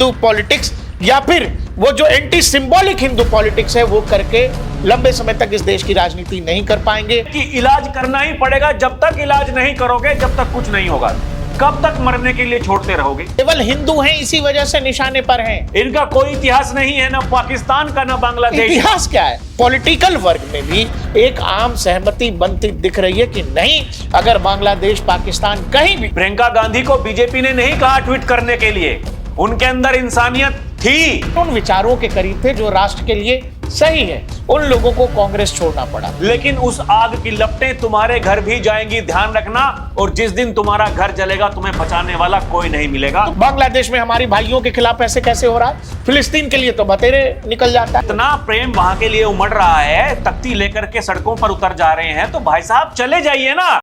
Hindu politics या फिर वो जो एंटी सिंबॉलिक हिंदू पॉलिटिक्स है वो करके लंबे समय तक इस देश की राजनीति नहीं कर पाएंगे। कि इलाज करना ही पड़ेगा, जब तक इलाज नहीं करोगे जब तक कुछ नहीं होगा। कब तक मरने के लिए छोड़ते रहोगे? केवल हिंदू हैं इसी वजह से निशाने पर हैं। इनका कोई इतिहास नहीं है, ना पाकिस्तान का ना बांग्लादेश। इतिहास क्या है? पॉलिटिकल वर्ग में भी एक आम सहमति बनती दिख रही है कि नहीं, अगर बांग्लादेश पाकिस्तान कहीं भी। प्रियंका गांधी को बीजेपी ने नहीं कहा ट्वीट करने के लिए, उनके अंदर इंसानियत थी। उन विचारों के करीब थे जो राष्ट्र के लिए सही है, उन लोगों को कांग्रेस छोड़ना पड़ा। लेकिन उस आग की लपटें तुम्हारे घर भी जाएंगी, ध्यान रखना। और जिस दिन तुम्हारा घर जलेगा तुम्हें बचाने वाला कोई नहीं मिलेगा। तो बांग्लादेश में हमारी भाइयों के खिलाफ ऐसे कैसे हो रहा है? फिलिस्तीन के लिए तो बतेरे निकल जाता है। इतना प्रेम वहां के लिए उमड़ रहा है, तख्ती लेकर के सड़कों पर उतर जा रहे हैं, तो भाई साहब चले जाइए ना।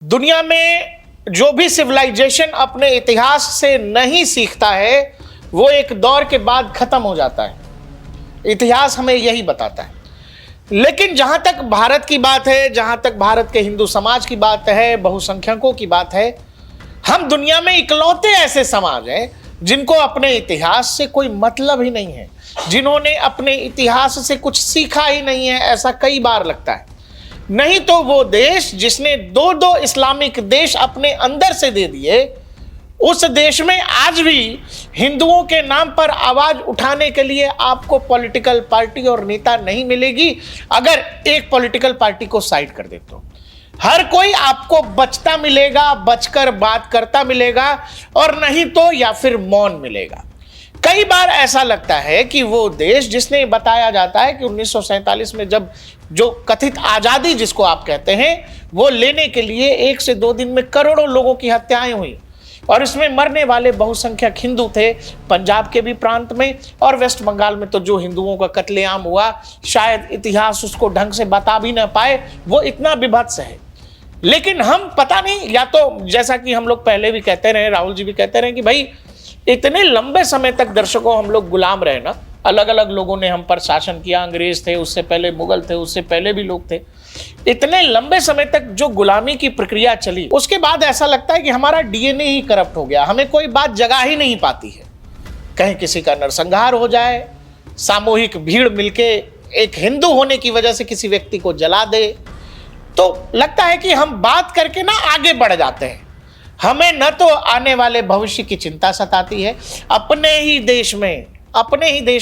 दुनिया में जो भी सिविलाइजेशन अपने इतिहास से नहीं सीखता है वो एक दौर के बाद खत्म हो जाता है। इतिहास हमें यही बताता है। लेकिन जहां तक भारत की बात है, जहां तक भारत के हिंदू समाज की बात है, बहुसंख्यकों की बात है, हम दुनिया में इकलौते ऐसे समाज हैं जिनको अपने इतिहास से कोई मतलब ही नहीं है, जिन्होंने अपने इतिहास से कुछ सीखा ही नहीं है। ऐसा कई बार लगता है। नहीं तो वो देश जिसने दो इस्लामिक देश अपने अंदर से दे दिए, उस देश में आज भी हिंदुओं के नाम पर आवाज उठाने के लिए आपको पॉलिटिकल पार्टी और नेता नहीं मिलेगी। अगर एक पॉलिटिकल पार्टी को साइड कर दे तो हर कोई आपको बचता मिलेगा, बचकर बात करता मिलेगा, और नहीं तो या फिर मौन मिलेगा। कई बार ऐसा लगता है कि वो देश जिसने बताया जाता है कि 1947 में जब जो कथित आजादी जिसको आप कहते हैं वो लेने के लिए 1 से 2 दिन में करोड़ों लोगों की हत्याएं हुई, और इसमें मरने वाले बहुसंख्यक हिंदू थे। पंजाब के भी प्रांत में और वेस्ट बंगाल में तो जो हिंदुओं का कत्लेआम हुआ, शायद इतिहास उसको ढंग से बता भी ना पाए, वो इतना विभत्स है। लेकिन हम पता नहीं, या तो जैसा कि हम लोग पहले भी कहते रहे, राहुल जी भी कहते रहे कि भाई इतने लंबे समय तक दर्शकों हम लोग गुलाम रहे ना, अलग अलग लोगों ने हम पर शासन किया, अंग्रेज थे, उससे पहले मुगल थे, उससे पहले भी लोग थे। इतने लंबे समय तक जो गुलामी की प्रक्रिया चली, उसके बाद ऐसा लगता है कि हमारा डीएनए ही करप्ट हो गया। हमें कोई बात जगा ही नहीं पाती है। कहीं किसी का नरसंहार हो जाए, सामूहिक भीड़ मिलके एक हिंदू होने की वजह से किसी व्यक्ति को जला दे, तो लगता है कि हम बात करके ना आगे बढ़ जाते हैं। हमें न तो आने वाले भविष्य की चिंता सताती है, अपने ही देश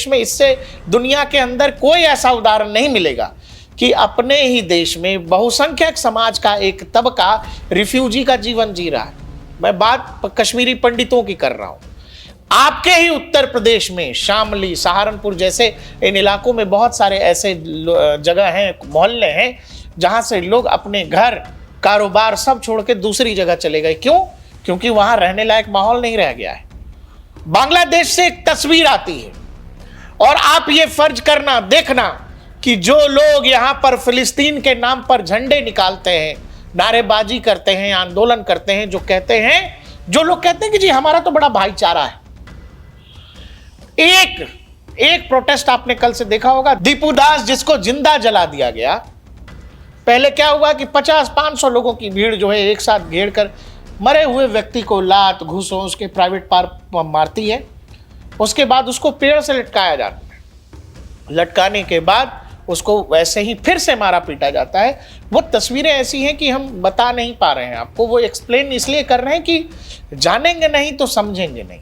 में इससे दुनिया के अंदर कोई ऐसा उदाहरण नहीं मिलेगा कि अपने ही देश में बहुसंख्यक समाज का एक तबका रिफ्यूजी का जीवन जी रहा है। मैं बात कश्मीरी पंडितों की कर रहा हूं। आपके ही उत्तर प्रदेश में शामली, सहारनपुर जैसे इन इलाकों में बहुत सारे ऐसे जगह हैं, मोहल्ले हैं, जहां से लोग अपने घर, कारोबार सब छोड़ के दूसरी जगह चले गए। क्यों? क्योंकि वहां रहने लायक माहौल नहीं रह गया है। बांग्लादेश से एक तस्वीर आती है और आप ये फर्ज करना, देखना कि जो लोग यहां पर फिलिस्तीन के नाम पर झंडे निकालते हैं, नारेबाजी करते हैं, आंदोलन करते हैं, जो लोग कहते हैं कि जी हमारा तो बड़ा भाईचारा है। एक प्रोटेस्ट आपने कल से देखा होगा, दीपू दास जिसको जिंदा जला दिया गया। पहले क्या हुआ कि 50-500 लोगों की भीड़ जो है एक साथ घेर कर मरे हुए व्यक्ति को लात घूसों उसके प्राइवेट पार्क मारती है। उसके बाद उसको पेड़ से लटकाया जाता है। लटकाने के बाद उसको वैसे ही फिर से मारा पीटा जाता है। वो तस्वीरें ऐसी हैं कि हम बता नहीं पा रहे हैं आपको। वो एक्सप्लेन इसलिए कर रहे हैं कि जानेंगे नहीं तो समझेंगे नहीं।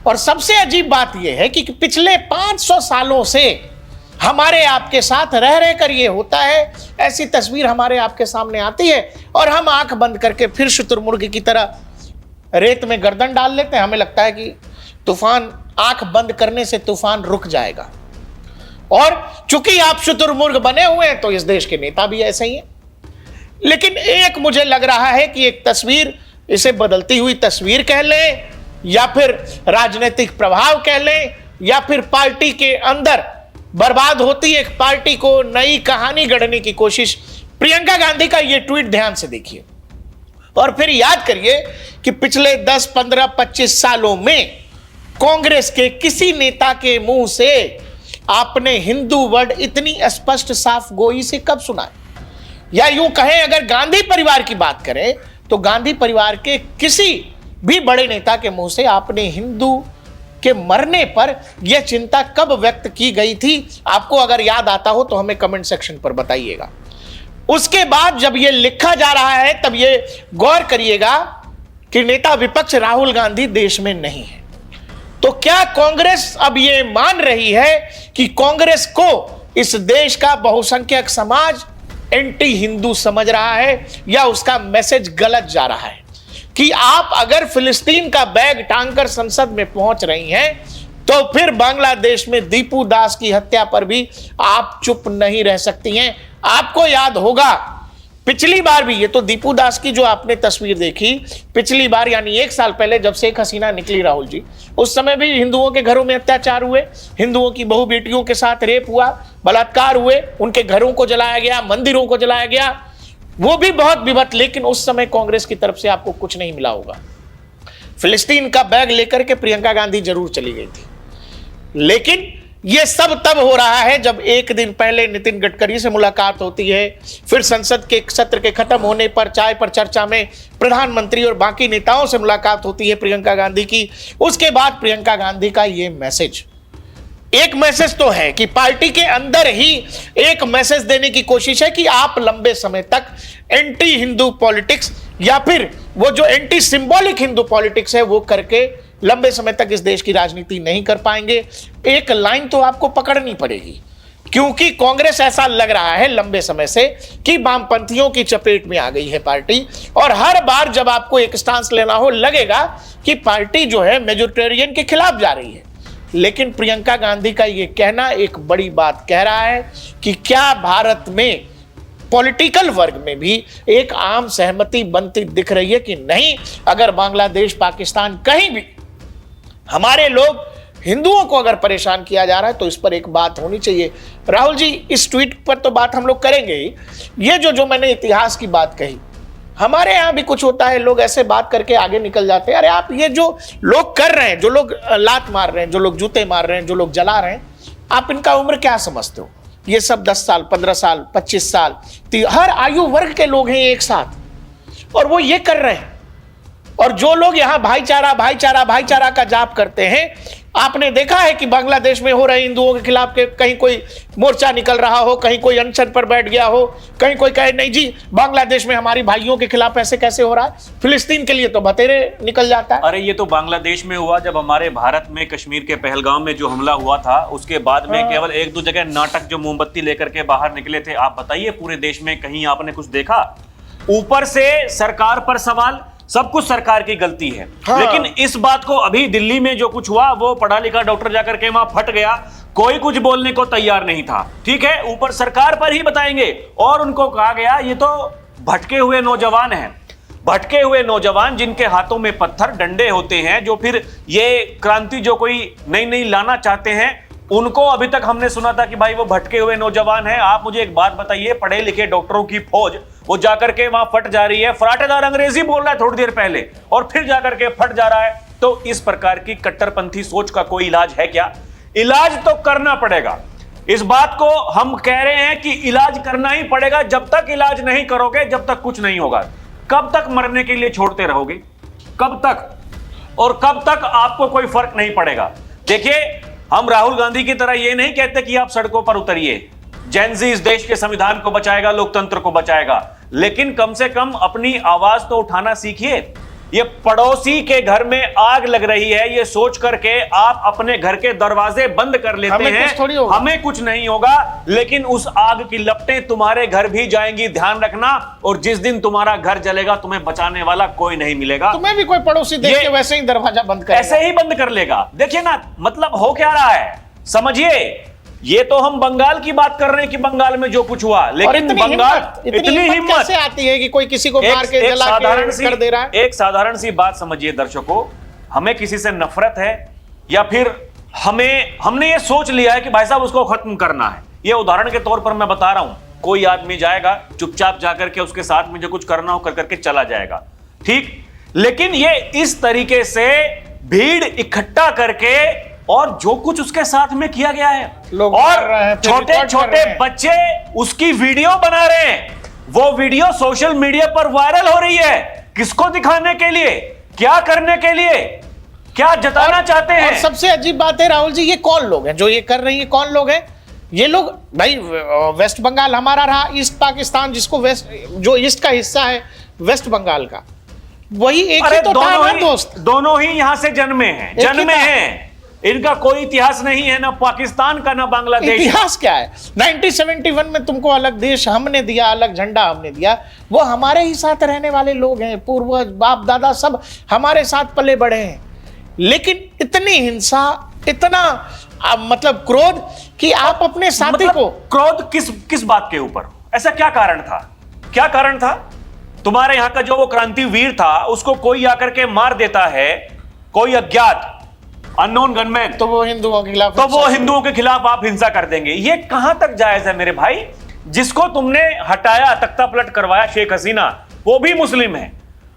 और सबसे अजीब बात यह है कि पिछले 500 सालों से हमारे आपके साथ रह कर ये होता है। ऐसी तस्वीर हमारे आपके सामने आती है और हम आंख बंद करके फिर शुतुरमुर्ग की तरह रेत में गर्दन डाल लेते हैं। हमें लगता है कि तूफान, आंख बंद करने से तूफान रुक जाएगा। और चूंकि आप शुतुरमुर्ग बने हुए हैं तो इस देश के नेता भी ऐसे ही हैं। लेकिन एक मुझे लग रहा है कि एक तस्वीर, इसे बदलती हुई तस्वीर कह लें या फिर राजनीतिक प्रभाव कह लें या फिर पार्टी के अंदर बर्बाद होती एक पार्टी को नई कहानी गढ़ने की कोशिश। प्रियंका गांधी का यह ट्वीट ध्यान से देखिए और फिर याद करिए कि पिछले 10, 15, 25 सालों में कांग्रेस के किसी नेता के मुंह से आपने हिंदू वर्ड इतनी स्पष्ट साफ गोई से कब सुना है? या यूं कहें, अगर गांधी परिवार की बात करें तो गांधी परिवार के किसी भी बड़े नेता के मुंह से आपने हिंदू के मरने पर यह चिंता कब व्यक्त की गई थी? आपको अगर याद आता हो तो हमें कमेंट सेक्शन पर बताइएगा। उसके बाद जब यह लिखा जा रहा है तब यह गौर करिएगा कि नेता विपक्ष राहुल गांधी देश में नहीं है। तो क्या कांग्रेस अब यह मान रही है कि कांग्रेस को इस देश का बहुसंख्यक समाज एंटी हिंदू समझ रहा है, या उसका मैसेज गलत जा रहा है कि आप अगर फिलिस्तीन का बैग टांगकर संसद में पहुंच रही हैं तो फिर बांग्लादेश में दीपू दास की हत्या पर भी आप चुप नहीं रह सकती हैं? आपको याद होगा पिछली बार भी, ये तो दीपू दास की जो आपने तस्वीर देखी, पिछली बार यानी 1 साल पहले जब शेख हसीना निकली राहुल जी, उस समय भी हिंदुओं के घरों में अत्याचार हुए, हिंदुओं की बहु बेटियों के साथ रेप हुआ, बलात्कार हुए, उनके घरों को जलाया गया, मंदिरों को जलाया गया, वो भी बहुत विभत्स। लेकिन उस समय कांग्रेस की तरफ से आपको कुछ नहीं मिला होगा। फिलिस्तीन का बैग लेकर के प्रियंका गांधी जरूर चली गई थी, लेकिन यह सब तब हो रहा है जब एक दिन पहले नितिन गडकरी से मुलाकात होती है, फिर संसद के सत्र के खत्म होने पर चाय पर चर्चा में प्रधानमंत्री और बाकी नेताओं से मुलाकात होती है प्रियंका गांधी की। उसके बाद प्रियंका गांधी का यह मैसेज, एक मैसेज तो है कि पार्टी के अंदर ही एक मैसेज देने की कोशिश है कि आप लंबे समय तक एंटी हिंदू पॉलिटिक्स या फिर वो जो एंटी सिंबॉलिक हिंदू पॉलिटिक्स है वो करके लंबे समय तक इस देश की राजनीति नहीं कर पाएंगे। एक लाइन तो आपको पकड़नी पड़ेगी, क्योंकि कांग्रेस ऐसा लग रहा है लंबे समय से कि वामपंथियों की चपेट में आ गई है पार्टी, और हर बार जब आपको एक स्टांस लेना हो लगेगा कि पार्टी जो है मेजोरिटेरियन के खिलाफ जा रही है। लेकिन प्रियंका गांधी का यह कहना एक बड़ी बात कह रहा है कि क्या भारत में पॉलिटिकल वर्ग में भी एक आम सहमति बनती दिख रही है कि नहीं, अगर बांग्लादेश, पाकिस्तान, कहीं भी हमारे लोग हिंदुओं को अगर परेशान किया जा रहा है तो इस पर एक बात होनी चाहिए। राहुल जी, इस ट्वीट पर तो बात हम लोग करेंगे ही। ये जो मैंने इतिहास की बात कही, हमारे यहां भी कुछ होता है, लोग ऐसे बात करके आगे निकल जाते हैं। अरे आप ये जो लोग कर रहे हैं, जो लोग लात मार रहे हैं, जो लोग जूते मार रहे हैं, जो लोग जला रहे हैं, आप इनका उम्र क्या समझते हो? ये सब 10 साल, 15 साल, 25 साल, हर आयु वर्ग के लोग हैं एक साथ, और वो ये कर रहे हैं। और जो लोग यहां भाईचारा भाईचारा भाईचारा का जाप करते हैं, आपने देखा है कि बांग्लादेश में हो रहे हिंदुओं के खिलाफ के कहीं कोई मोर्चा निकल रहा हो, कहीं कोई अनशन पर बैठ गया हो, कहीं कोई कहे नहीं जी बांग्लादेश में हमारी भाइयों के खिलाफ ऐसे कैसे हो रहा है, फिलिस्तीन के लिए तो बतेरे निकल जाता है। अरे ये तो बांग्लादेश में हुआ, जब हमारे भारत में कश्मीर के पहलगाम में जो हमला हुआ था, उसके बाद में केवल 1-2 जगह नाटक जो मोमबत्ती लेकर के बाहर निकले थे। आप बताइए पूरे देश में कहीं आपने कुछ देखा? ऊपर से सरकार पर सवाल, सब कुछ सरकार की गलती है। हाँ। लेकिन इस बात को अभी दिल्ली में जो कुछ हुआ, वो पढ़ा लिखा डॉक्टर जाकर के वहां फट गया, कोई कुछ बोलने को तैयार नहीं था। ठीक है, ऊपर सरकार पर ही बताएंगे, और उनको कहा गया ये तो भटके हुए नौजवान हैं, भटके हुए नौजवान जिनके हाथों में पत्थर डंडे होते हैं, जो फिर ये क्रांति जो कोई नई नई लाना चाहते हैं, उनको अभी तक हमने सुना था कि भाई वो भटके हुए नौजवान हैं। आप मुझे एक बात बताइए, पढ़े लिखे डॉक्टरों की फौज वो जाकर के वहां फट जा रही है, फराटेदार अंग्रेजी बोल रहा है थोड़ी देर पहले, और फिर जाकर के फट जा रहा है। तो इस प्रकार की कट्टरपंथी सोच का कोई इलाज है क्या? इलाज तो करना पड़ेगा। इस बात को हम कह रहे हैं कि इलाज करना ही पड़ेगा। जब तक इलाज नहीं करोगे, जब तक कुछ नहीं होगा। कब तक मरने के लिए छोड़ते रहोगे? कब तक? और कब तक आपको कोई फर्क नहीं पड़ेगा? देखिए, हम राहुल गांधी की तरह ये नहीं कहते कि आप सड़कों पर उतरिए, जेन ज़ी इस देश के संविधान को बचाएगा, लोकतंत्र को बचाएगा, लेकिन कम से कम अपनी आवाज तो उठाना सीखिए। ये पड़ोसी के घर में आग लग रही है, ये सोच करके आप अपने घर के दरवाजे बंद कर लेते हैं, हमें कुछ नहीं होगा, लेकिन उस आग की लपटें तुम्हारे घर भी जाएंगी, ध्यान रखना। और जिस दिन तुम्हारा घर जलेगा, तुम्हें बचाने वाला कोई नहीं मिलेगा। तुम्हें भी कोई पड़ोसी देख के वैसे ही दरवाजा बंद कर, ऐसे ही बंद कर लेगा। देखिए ना, मतलब हो क्या रहा है, समझिए। ये तो हम बंगाल की बात कर रहे हैं कि बंगाल में जो कुछ हुआ, लेकिन बंगाल इतनी हिम्मत कैसे आती है कि कोई किसी को मार के जला के कर दे रहा है? एक साधारण सी बात समझिए दर्शकों, हमें किसी से नफरत है, या फिर हमने ये सोच लिया है कि भाई साहब उसको खत्म करना है। ये उदाहरण के तौर पर मैं बता रहा हूं, कोई आदमी जाएगा चुपचाप जाकर के उसके साथ में जो कुछ करना हो कर करके चला जाएगा, ठीक। लेकिन ये इस तरीके से भीड़ इकट्ठा करके और जो कुछ उसके साथ में किया गया है, और छोटे छोटे बच्चे उसकी वीडियो बना रहे हैं, वो वीडियो सोशल मीडिया पर वायरल हो रही है। किसको दिखाने के लिए? क्या करने के लिए, क्या जताना चाहते हैं? और सबसे अजीब बात है राहुल जी, ये कौन लोग हैं जो ये कर रही है? कौन लोग हैं ये लोग? भाई वेस्ट बंगाल हमारा रहा, ईस्ट पाकिस्तान जिसको वेस्ट, जो ईस्ट का हिस्सा है वेस्ट बंगाल का, वही एक ही तो था ना दोस्त। दोनों ही यहां से जन्मे हैं, इनका कोई इतिहास नहीं है, ना पाकिस्तान का ना बांग्लादेश। इतिहास क्या है? 1971 में तुमको अलग देश हमने दिया, अलग झंडा हमने दिया, वो हमारे ही साथ रहने वाले लोग हैं, पूर्वज बाप दादा सब हमारे साथ पले बड़े हैं। लेकिन इतनी हिंसा, इतना मतलब क्रोध कि आप अपने साथी को क्रोध किस बात के ऊपर? ऐसा क्या कारण था? क्या कारण था? तुम्हारे यहां का जो वो क्रांतिवीर था उसको कोई आकर के मार देता है, कोई अज्ञात अननोन गनमैन, तो वो हिंदुओं के खिलाफ, तो वो हिंदुओं के खिलाफ आप हिंसा कर देंगे। ये कहां तक जायज है मेरे भाई? जिसको तुमने हटाया, तख्ता पलट करवाया, शेख हसीना, वो भी मुस्लिम है।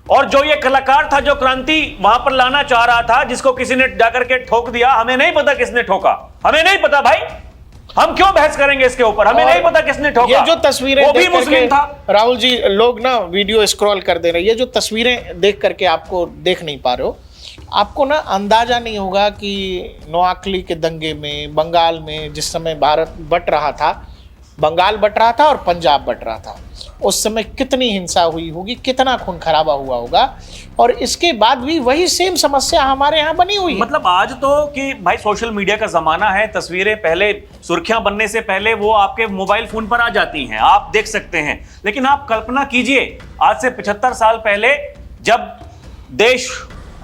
और जो ये कलाकार था जो क्रांति वहां पर लाना चाह रहा था, जिसको किसी ने जाकर के ठोक दिया, हमें नहीं पता किसने ठोका, हमें नहीं पता भाई, हम क्यों बहस करेंगे इसके ऊपर? हमें नहीं पता किसने ठोका। ये जो तस्वीरें वो भी मुस्लिम था। राहुल जी, लोग ना वीडियो स्क्रॉल कर दे रहे हैं, ये जो तस्वीरें देख करके आपको देख नहीं पा रहे हो, आपको ना अंदाजा नहीं होगा कि नोआखली के दंगे में, बंगाल में जिस समय भारत बट रहा था, बंगाल बट रहा था और पंजाब बट रहा था, उस समय कितनी हिंसा हुई होगी, कितना खून खराबा हुआ होगा। और इसके बाद भी वही सेम समस्या हमारे यहाँ बनी हुई है। मतलब आज तो कि भाई सोशल मीडिया का जमाना है, तस्वीरें पहले सुर्खियां बनने से पहले वो आपके मोबाइल फोन पर आ जाती हैं, आप देख सकते हैं। लेकिन आप कल्पना कीजिए, आज से 75 साल पहले जब देश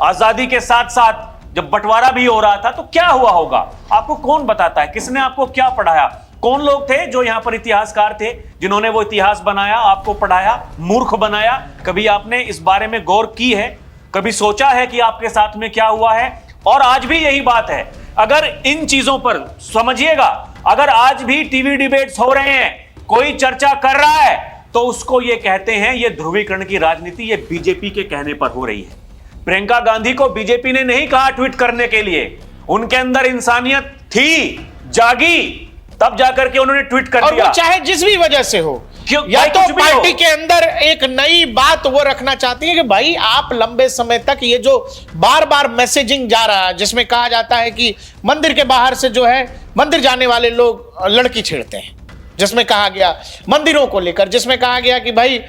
आजादी के साथ साथ जब बंटवारा भी हो रहा था, तो क्या हुआ होगा? आपको कौन बताता है? किसने आपको क्या पढ़ाया? कौन लोग थे जो यहां पर इतिहासकार थे जिन्होंने वो इतिहास बनाया, आपको पढ़ाया, मूर्ख बनाया? कभी आपने इस बारे में गौर की है? कभी सोचा है कि आपके साथ में क्या हुआ है? और आज भी यही बात है। अगर इन चीजों पर समझिएगा, अगर आज भी टीवी डिबेट्स हो रहे हैं, कोई चर्चा कर रहा है, तो उसको ये कहते हैं, ये ध्रुवीकरण की राजनीति, ये बीजेपी के कहने पर हो रही है। प्रियंका गांधी को बीजेपी ने नहीं कहा ट्वीट करने के लिए, उनके अंदर इंसानियत थी, जागी, तब जाकर के उन्होंने ट्वीट कर दिया। और वो चाहे जिस भी वजह से हो, या तो पार्टी के अंदर एक नई बात वो रखना चाहती है कि भाई आप लंबे समय तक ये जो बार बार मैसेजिंग जा रहा है, जिसमें कहा जाता है कि मंदिर के बाहर से जो है मंदिर जाने वाले लोग लड़की छेड़ते हैं, जिसमें कहा गया मंदिरों को लेकर, जिसमें कहा गया कि भाई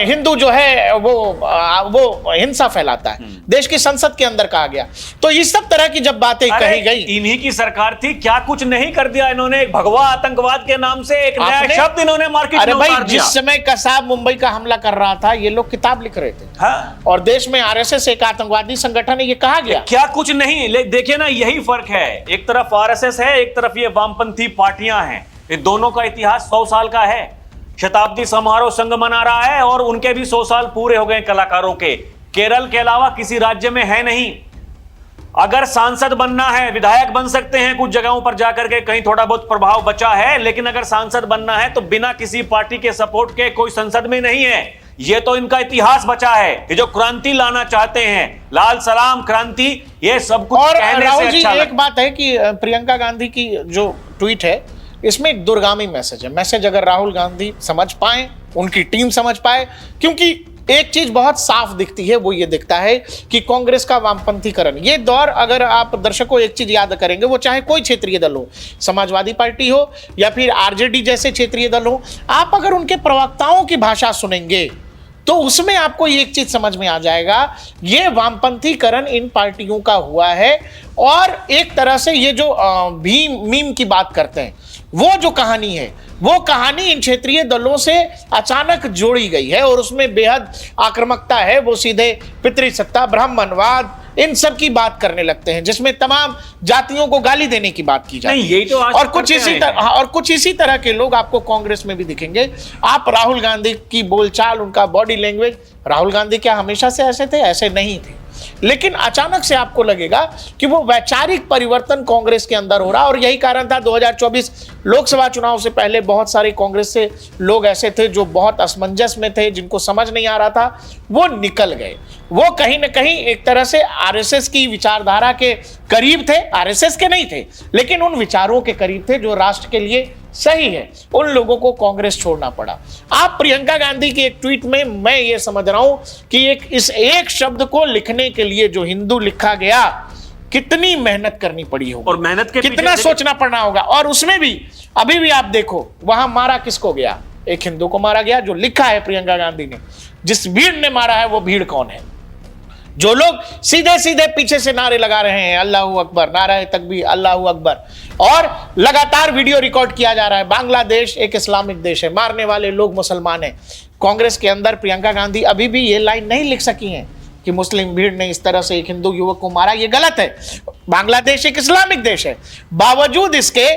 हिंदू जो है वो हिंसा फैलाता है, देश की संसद के अंदर कहा गया। तो इस सब तरह की जब बातें कही गई, इन्हीं की सरकार थी, क्या कुछ नहीं कर दिया इन्होंने? एक भगवा आतंकवाद के नाम से एक नया शब्द इन्होंने मार्केट में उतार दिया। जिस समय कसाब मुंबई का हमला कर रहा था, ये लोग किताब लिख रहे थे। हाँ। और देश में आरएसएस एक आतंकवादी संगठन है, ये कहा गया। क्या कुछ नहीं? देखिए ना, यही फर्क है। एक तरफ आरएसएस है, एक तरफ ये वामपंथी पार्टियां हैं। ये दोनों का इतिहास 100 साल का है। शताब्दी समारोह संघ मना रहा है और उनके भी 100 साल पूरे हो गए कलाकारों के। केरल के अलावा किसी राज्य में है नहीं। अगर सांसद बनना है, विधायक बन सकते हैं कुछ जगहों पर जाकर के, कहीं थोड़ा बहुत प्रभाव बचा है, लेकिन अगर सांसद बनना है तो बिना किसी पार्टी के सपोर्ट के कोई संसद में नहीं है। ये तो इनका इतिहास बचा है। ये जो क्रांति लाना चाहते हैं, लाल सलाम क्रांति, ये सब कुछ कहने राहुल से जी, अच्छा एक बात है कि प्रियंका गांधी की जो ट्वीट है, इसमें एक दूरगामी मैसेज है। मैसेज अगर राहुल गांधी समझ पाए, उनकी टीम समझ पाए, क्योंकि एक चीज बहुत साफ दिखती है, वो ये दिखता है कि कांग्रेस का वामपंथीकरण, ये दौर, अगर आप दर्शकों एक चीज याद करेंगे, वो चाहे कोई क्षेत्रीय दल हो, समाजवादी पार्टी हो या फिर आरजेडी जैसे क्षेत्रीय दल हो, आप अगर उनके प्रवक्ताओं की भाषा सुनेंगे तो उसमें आपको एक चीज समझ में आ जाएगा, ये वामपंथीकरण इन पार्टियों का हुआ है। और एक तरह से ये जो भीम मीम की बात करते हैं, वो जो कहानी है, वो कहानी इन क्षेत्रीय दलों से अचानक जोड़ी गई है और उसमें बेहद आक्रामकता है। वो सीधे पितृसत्ता, ब्राह्मणवाद, इन सब की बात करने लगते हैं, जिसमें तमाम जातियों को गाली देने की बात की जाती है। यही तो और कुछ इसी तरह के लोग आपको कांग्रेस में भी दिखेंगे। आप राहुल गांधी की बोलचाल, उनका बॉडी लैंग्वेज, राहुल गांधी क्या हमेशा से ऐसे थे? ऐसे नहीं थे, लेकिन अचानक से आपको लगेगा कि वो वैचारिक परिवर्तन कांग्रेस के अंदर हो रहा। और यही कारण था 2024 लोकसभा चुनाव से पहले बहुत सारे कांग्रेस से लोग ऐसे थे जो बहुत असमंजस में थे, जिनको समझ नहीं आ रहा था, वो निकल गए। वो कहीं ना कहीं एक तरह से आरएसएस की विचारधारा के करीब थे, आरएसएस के नहीं थे, लेकिन उन विचारों के करीब थे जो राष्ट्र के लिए सही है, उन लोगों को कांग्रेस छोड़ना पड़ा। आप प्रियंका गांधी की एक ट्वीट में मैं ये समझ रहा हूं कि इस एक शब्द को लिखने के लिए जो हिंदू लिखा गया, कितनी मेहनत करनी पड़ी होगी और मेहनत के कितना सोचना पड़ना होगा। और उसमें भी अभी भी आप देखो वहां मारा किसको गया, एक हिंदू को मारा गया जो लिखा है प्रियंका गांधी ने। जिस भीड़ ने मारा है वो भीड़ कौन है? जो लोग सीधे सीधे पीछे से नारे लगा रहे हैं, अल्लाहू अकबर, नारा तकबीर, अल्लाहू अकबर, और लगातार वीडियो रिकॉर्ड किया जा रहा है। बांग्लादेश एक इस्लामिक देश है, मारने वाले लोग मुसलमान हैं। कांग्रेस के अंदर प्रियंका गांधी अभी भी ये लाइन नहीं लिख सकी हैं कि मुस्लिम भीड़ ने इस तरह से एक हिंदू युवक को मारा, ये गलत है। बांग्लादेश एक इस्लामिक देश है। बावजूद इसके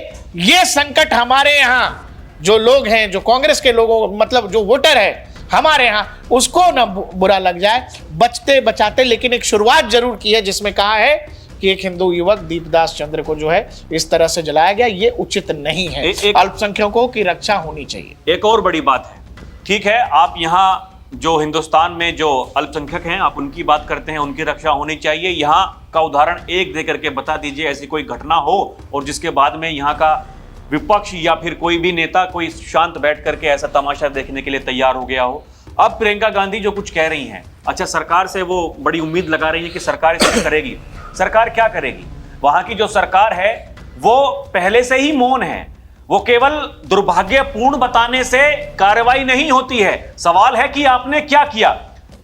ये संकट हमारे यहाँ जो लोग हैं, जो कांग्रेस के लोगों, मतलब जो वोटर है हमारे यहाँ, उसको ना बुरा लग जाए, बचते बचाते लेकिन एक शुरुआत जरूर की है जिसमें कहा है कि एक हिंदू युवक दीपदास चंद्र को जो है इस तरह से जलाया गया, ये उचित नहीं है। अल्पसंख्यकों की रक्षा होनी चाहिए। एक और बड़ी बात है, ठीक है, आप यहाँ जो हिंदुस्तान में जो अल्पसंख्यक हैं आप उनकी बात करते हैं, उनकी रक्षा होनी चाहिए। यहाँ का उदाहरण एक दे करके बता दीजिए, ऐसी कोई घटना हो और जिसके बाद में यहाँ का विपक्ष या फिर कोई भी नेता कोई शांत बैठ करके ऐसा तमाशा देखने के लिए तैयार हो गया हो। अब प्रियंका गांधी जो कुछ कह रही हैं, अच्छा सरकार से वो बड़ी उम्मीद लगा रही है कि सरकार इसे करेगी। सरकार क्या करेगी? वहां की जो सरकार है वो पहले से ही मौन है। वो केवल दुर्भाग्यपूर्ण बताने से कार्रवाई नहीं होती है। सवाल है कि आपने क्या किया।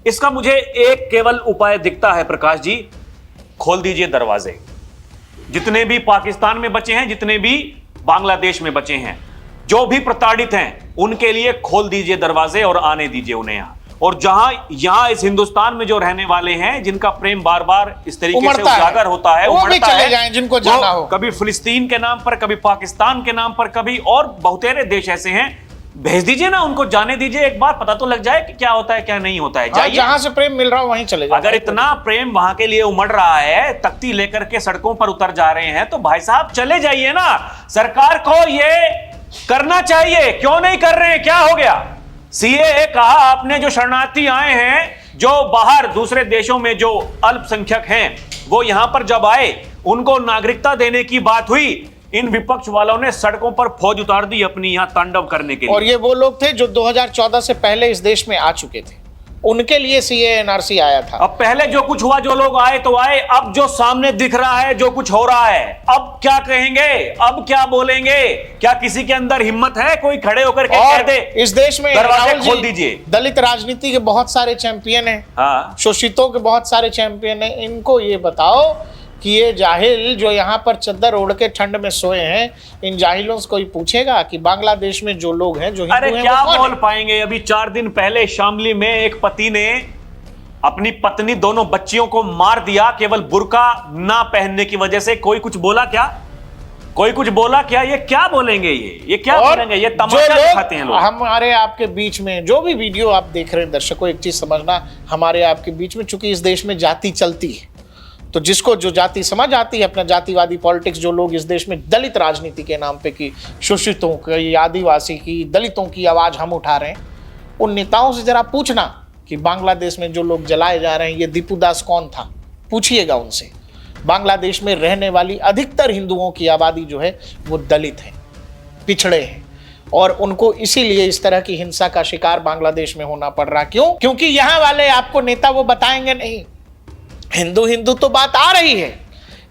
इसका मुझे एक केवल उपाय दिखता है प्रकाश जी, खोल दीजिए दरवाजे। जितने भी पाकिस्तान में बचे हैं, जितने भी बांग्लादेश में बचे हैं, जो भी प्रताड़ित हैं, उनके लिए खोल दीजिए दरवाजे और आने दीजिए उन्हें यहाँ। और जहां यहां इस हिंदुस्तान में जो रहने वाले हैं, जिनका प्रेम बार बार इस तरीके से उजागर होता है, वो भी चले जाएं जिनको जाना हो। कभी फिलिस्तीन के नाम पर, कभी पाकिस्तान के नाम पर, कभी और बहुतेरे देश ऐसे हैं, भेज दीजिए ना, उनको जाने दीजिए। एक बार पता तो लग जाए कि क्या होता है क्या नहीं होता है। जाइए, जहां से प्रेम मिल रहा हो वहीं चले जाओ। अगर इतना प्रेम वहां के लिए उमड़ रहा है, तख्ती लेकर के सड़कों पर उतर जा रहे हैं, तो भाई साहब चले जाइए ना। सरकार को ये करना चाहिए, क्यों नहीं कर रहे हैं? क्या हो गया? सीएए कहा आपने, जो शरणार्थी आए हैं, जो बाहर दूसरे देशों में जो अल्पसंख्यक हैं, वो यहां पर जब आए, उनको नागरिकता देने की बात हुई, इन विपक्ष वालों ने सड़कों पर फौज उतार दी अपनी यहां तांडव करने के लिए। और ये वो लोग थे जो 2014 से पहले इस देश में आ चुके थे, उनके लिए सीएए एनआरसी आया था। अब पहले जो कुछ हुआ, जो लोग आए तो आए, अब जो सामने दिख रहा है, जो कुछ हो रहा है, अब क्या कहेंगे? अब क्या बोलेंगे? क्या किसी के अंदर हिम्मत है कोई खड़े होकर के कह दे इस देश में दरवाजे खोल दीजिए? दलित राजनीति के बहुत सारे चैंपियन हैं, हाँ, शोषितों के बहुत सारे चैंपियन हैं। इनको ये बताओ कि ये जाहिल जो यहाँ पर चद्दर ओढ़ के ठंड में सोए हैं, इन जाहिलों से कोई पूछेगा कि बांग्लादेश में जो लोग हैं, जो हिंदू अरे हैं, क्या वो कौन बोल है? पाएंगे? अभी 4 दिन पहले शामली में एक पति ने अपनी पत्नी, दोनों बच्चियों को मार दिया केवल बुर्का ना पहनने की वजह से। कोई कुछ बोला क्या? कोई कुछ बोला क्या? ये क्या बोलेंगे? ये क्या बोलेंगे? ये तमाशा दिखाते हैं लोग। हमारे आपके बीच में जो भी वीडियो आप देख रहे हैं, दर्शकों एक चीज समझना, हमारे आपके बीच में चूंकि इस देश में जाति चलती है, तो जिसको जो जाति समझ आती है, अपना जातिवादी पॉलिटिक्स, जो लोग इस देश में दलित राजनीति के नाम पे की शोषितों की, आदिवासी की, दलितों की आवाज हम उठा रहे हैं, उन नेताओं से जरा पूछना कि बांग्लादेश में जो लोग जलाए जा रहे हैं, ये दीपूदास कौन था? पूछिएगा उनसे। बांग्लादेश में रहने वाली अधिकतर हिंदुओं की आबादी जो है वो दलित है, पिछड़े हैं, और उनको इसीलिए इस तरह की हिंसा का शिकार बांग्लादेश में होना पड़ रहा। क्यों? क्योंकि यहाँ वाले आपको नेता वो बताएंगे नहीं। हिंदू हिंदू तो बात आ रही है,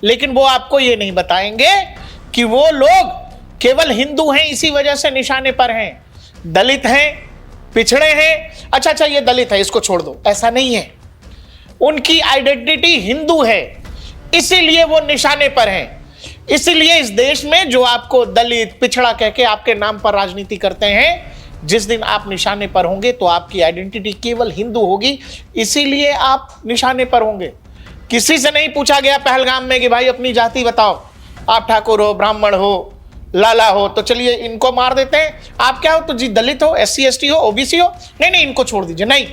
लेकिन वो आपको ये नहीं बताएंगे कि वो लोग केवल हिंदू हैं इसी वजह से निशाने पर हैं, दलित हैं, पिछड़े हैं। अच्छा ये दलित है, इसको छोड़ दो, ऐसा नहीं है। उनकी आइडेंटिटी हिंदू है, इसीलिए वो निशाने पर हैं। इसीलिए इस देश में जो आपको दलित, पिछड़ा कह के आपके नाम पर राजनीति करते हैं, जिस दिन आप निशाने पर होंगे तो आपकी आइडेंटिटी केवल हिंदू होगी, इसीलिए आप निशाने पर होंगे। किसी से नहीं पूछा गया पहलगाम में कि भाई अपनी जाति बताओ, आप ठाकुर हो, ब्राह्मण हो, लाला हो, तो चलिए इनको मार देते हैं। आप क्या हो? तो जी दलित हो, SC ST हो, OBC हो, नहीं इनको छोड़ दीजिए। नहीं,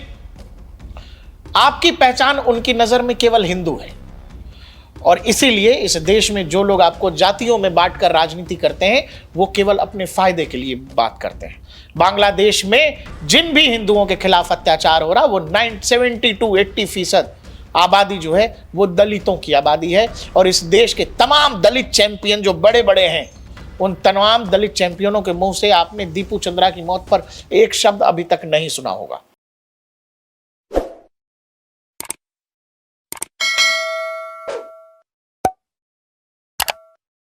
आपकी पहचान उनकी नजर में केवल हिंदू है। और इसीलिए इस देश में जो लोग आपको जातियों में बांटकर राजनीति करते हैं, वो केवल अपने फायदे के लिए बात करते हैं। बांग्लादेश में जिन भी हिंदुओं के खिलाफ अत्याचार हो रहा, वो 70-80% आबादी जो है वो दलितों की आबादी है। और इस देश के तमाम दलित चैंपियन जो बड़े बड़े हैं, उन तमाम दलित चैंपियनों के मुंह से आपने दीपू चंद्रा की मौत पर एक शब्द अभी तक नहीं सुना होगा।